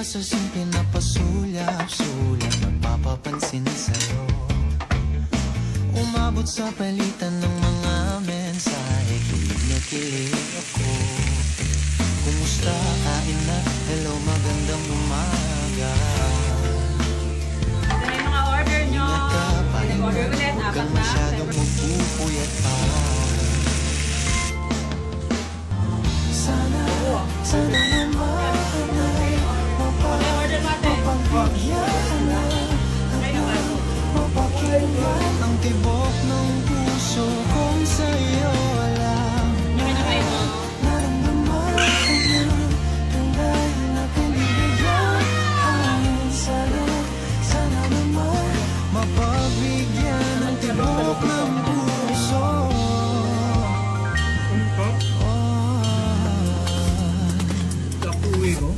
sa simple na pasulyap-sulyap, nagpapapansin sa'yo. Umabot sa palitan ng mga mensahe, kilig na kilig ako. Kumusta, kain na, hello, magandang umaga. Ito na yung mga order nyo. Ingat ka, pahinga, Order ulit, huwag apat kang na. masyadong magpupuyat pa. Sana naman ay Order natin. mapagbigyan na mapakinggan ang tibok ng puso kung sa'yo lang Yung kanya kayo mo. naramdaman niya tunay na kaligayahan. Sana naman mapagbigyan ng tibok ng puso. Kapuwi ko.